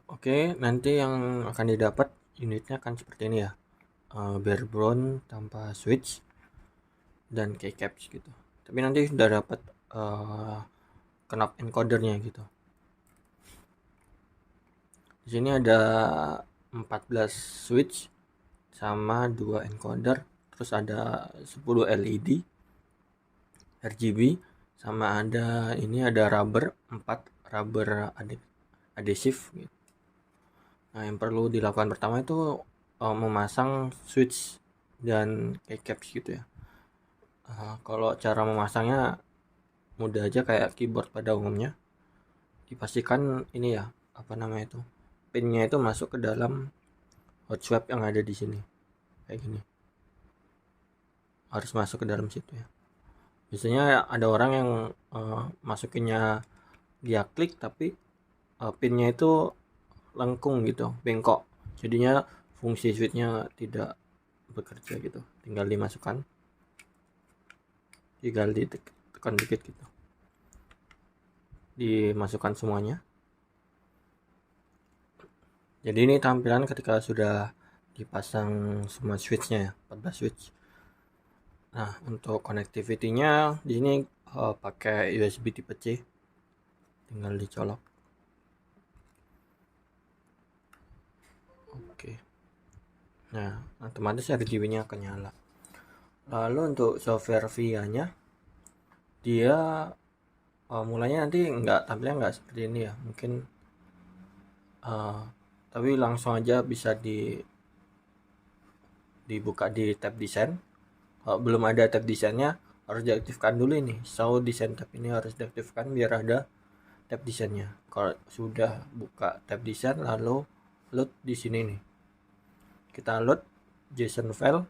Oke, nanti yang akan didapat unitnya akan seperti ini ya, bare bone tanpa switch dan keycaps gitu. Tapi nanti sudah dapat knob encodernya gitu. Di sini ada 14 switch sama 2 encoder, terus ada 10 LED RGB, sama ada rubber 4 rubber adhesive gitu. Nah, yang perlu dilakukan pertama itu memasang switch dan keycaps gitu ya. Kalau cara memasangnya mudah aja kayak keyboard pada umumnya. Dipastikan ini ya, apa namanya itu, pinnya itu masuk ke dalam hot swap yang ada di sini. Kayak gini. Harus masuk ke dalam situ ya. Biasanya ada orang yang masukinnya dia klik tapi pinnya itu lengkung gitu, bengkok. Jadinya fungsi switchnya tidak bekerja gitu. Tinggal dimasukkan, tinggal ditekan dikit gitu. Dimasukkan semuanya. Jadi ini tampilan ketika sudah dipasang semua switchnya ya, 14 switch. Nah, untuk connectivity-nya di sini pakai USB tipe C. Tinggal dicolok. Oke. Nah, otomatis RGB-nya akan nyala. Lalu untuk software VIA-nya, dia mulanya nanti tampilnya nggak seperti ini ya, mungkin uh, tapi langsung aja bisa dibuka di tab desain. Kalau belum ada tab desainnya harus diaktifkan dulu ini. Desain tab ini harus diaktifkan biar ada tab desainnya. Kalau sudah buka tab desain lalu load di sini nih. Kita load JSON file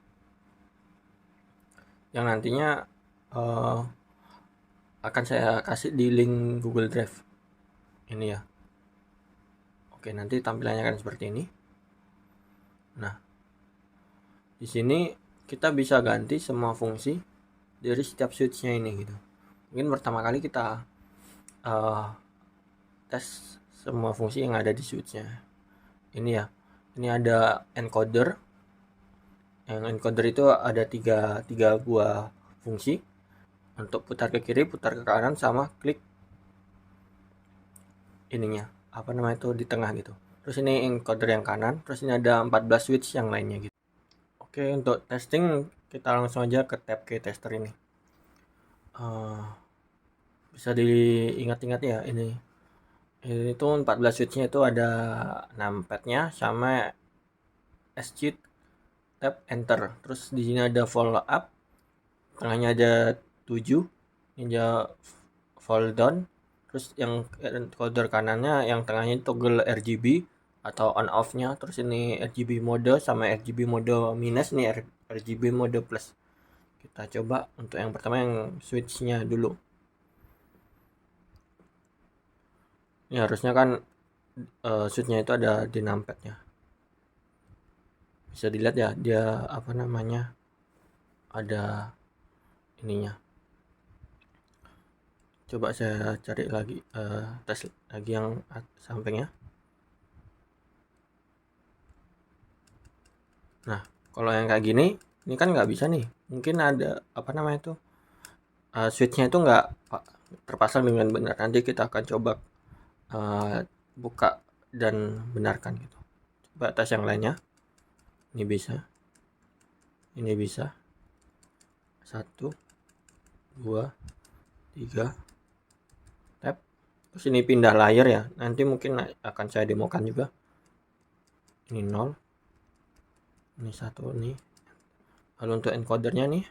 yang nantinya uh, akan saya kasih di link Google Drive ini ya. Oke, nanti tampilannya akan seperti ini. Nah, di sini kita bisa ganti semua fungsi dari setiap switch-nya ini gitu. Mungkin pertama kali kita tes semua fungsi yang ada di switch-nya. Ini ya. Ini ada encoder. Yang encoder itu ada tiga buah fungsi untuk putar ke kiri, putar ke kanan, sama klik ininya. Apa namanya itu di tengah gitu. Terus ini encoder yang kanan, terus ini ada 14 switch yang lainnya gitu. Oke, untuk testing kita langsung aja ke tab Tester ini. Bisa diingat-ingat ya, ini tuh 14 switchnya itu ada numpadnya sama SC tab enter. Terus di sini ada follow up, tengahnya ada 7, ini ada fold down, terus yang encoder kanannya yang tengahnya toggle RGB atau on off nya, terus ini RGB mode sama RGB mode minus, nih RGB mode plus. Kita coba untuk yang pertama yang switchnya dulu. Ini harusnya kan switchnya itu ada di numpadnya. Bisa dilihat ya, dia apa namanya, ada ininya. Coba saya cari lagi, tes lagi yang sampingnya. Nah, kalau yang kayak gini, ini kan nggak bisa nih. Mungkin ada apa namanya itu, switchnya itu nggak terpasang dengan benar. Nanti kita akan coba buka dan benarkan gitu. Coba tes yang lainnya. Ini bisa, ini bisa. 1, 2, 3, tap. Terus ini pindah layer ya. Nanti mungkin akan saya demokan juga. Ini 0, ini 1 nih. Lalu untuk encodernya nih,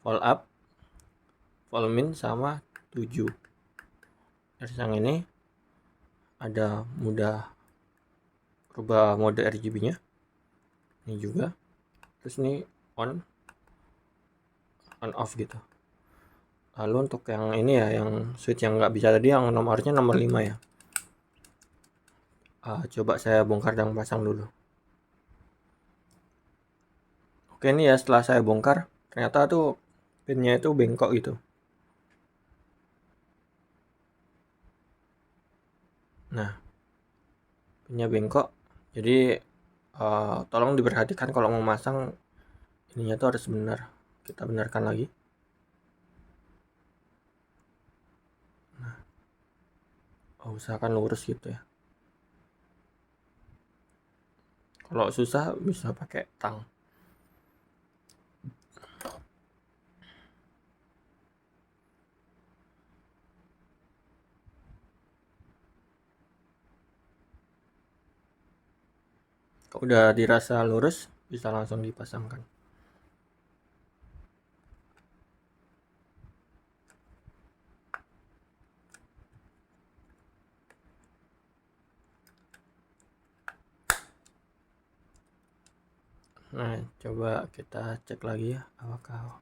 fold up, fold min sama 7. Terus yang ini ada mudah rubah mode RGB-nya. Ini juga. Terus ini on off gitu. Lalu untuk yang ini ya, yang switch yang nggak bisa tadi, yang nomornya nomor 5 ya. Coba saya bongkar dan pasang dulu. Oke, ini ya setelah saya bongkar, ternyata tuh pinnya itu bengkok gitu. Nah, pinnya bengkok. Jadi tolong diperhatikan kalau mau masang ininya tuh harus benar. Kita benarkan lagi. Usahakan lurus gitu ya. Kalau susah bisa pakai tang. Kalau udah dirasa lurus, bisa langsung dipasangkan. Nah, coba kita cek lagi ya, apakah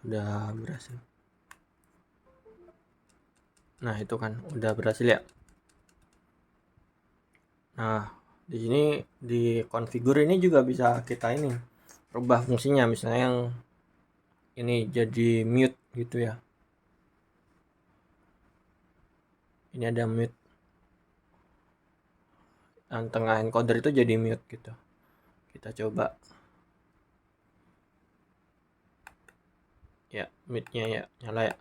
udah berhasil. Nah, itu kan udah berhasil ya. Nah, di sini di konfigur ini juga bisa kita ini rubah fungsinya, misalnya yang ini jadi mute gitu ya. Ini ada mute. Yang tengah encoder itu jadi mute gitu. Kita coba. Ya, mute-nya ya nyala ya.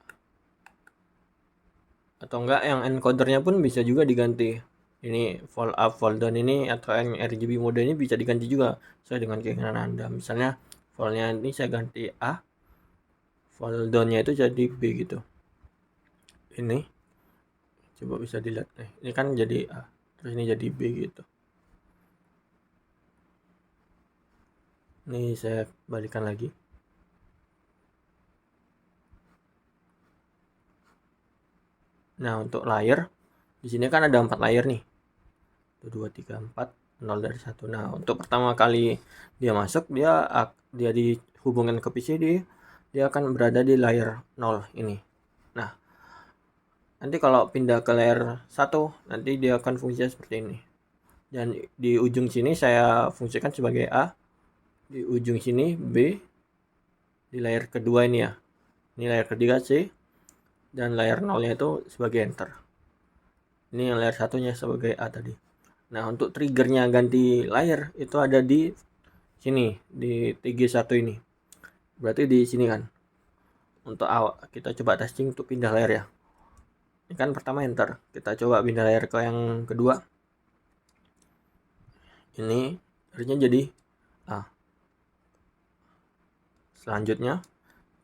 Atau enggak yang encodernya pun bisa juga diganti. Ini fall up, fall down ini atau yang RGB mode ini bisa diganti juga sesuai dengan keinginan Anda. Misalnya fall-nya ini saya ganti A, fall down-nya itu jadi B gitu. Ini coba bisa dilihat. Ini kan jadi A, terus ini jadi B gitu. Ini saya balikan lagi. Nah, untuk layer di sini kan ada 4 layer nih. 1 2 3 4 0 dari 1. Nah, untuk pertama kali dia masuk dia dihubungkan ke PC dia akan berada di layer 0 ini. Nah, nanti kalau pindah ke layer 1 nanti dia akan fungsinya seperti ini. Dan di ujung sini saya fungsikan sebagai A, di ujung sini B, di layer kedua ini ya. Ini layer ketiga C, dan layer 0-nya itu sebagai enter. Ini yang layer satunya sebagai A tadi. Nah, untuk triggernya ganti layer itu ada di sini, di TG1 ini. Berarti di sini kan. Untuk awal kita coba testing untuk pindah layer ya. Ini kan pertama enter. Kita coba pindah layer ke yang kedua. Ini harusnya jadi A. Selanjutnya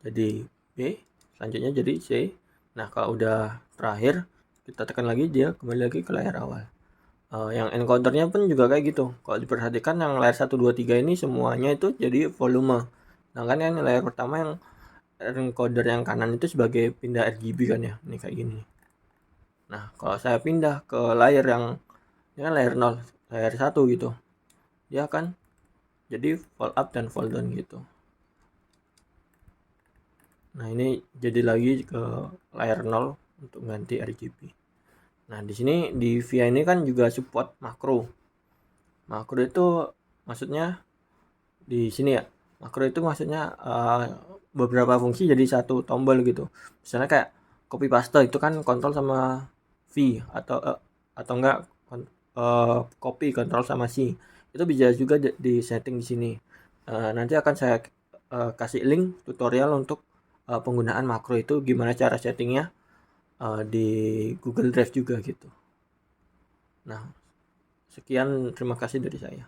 jadi B. Selanjutnya jadi C. Nah, kalau udah terakhir kita tekan lagi, dia kembali lagi ke layar awal. Yang encodernya pun juga kayak gitu. Kalau diperhatikan yang layar 1 2 3 ini semuanya itu jadi volume. Sedangkan yang layar pertama yang encoder yang kanan itu sebagai pindah RGB kan ya. Ini kayak gini. Nah, kalau saya pindah ke layar yang ini kan layar 0, layar 1 gitu. Dia akan jadi fall up dan fall down gitu. Nah, ini jadi lagi ke layar 0 untuk ganti RGB. Nah, di sini di VIA ini kan juga support makro. Makro itu maksudnya di sini ya. Makro itu maksudnya beberapa fungsi jadi satu tombol gitu. Misalnya kayak copy paste itu kan kontrol sama V atau enggak copy kontrol sama C. Itu bisa juga di setting di sini. Nanti akan saya kasih link tutorial untuk penggunaan makro itu gimana cara settingnya di Google Drive juga gitu. Nah, sekian, terima kasih dari saya.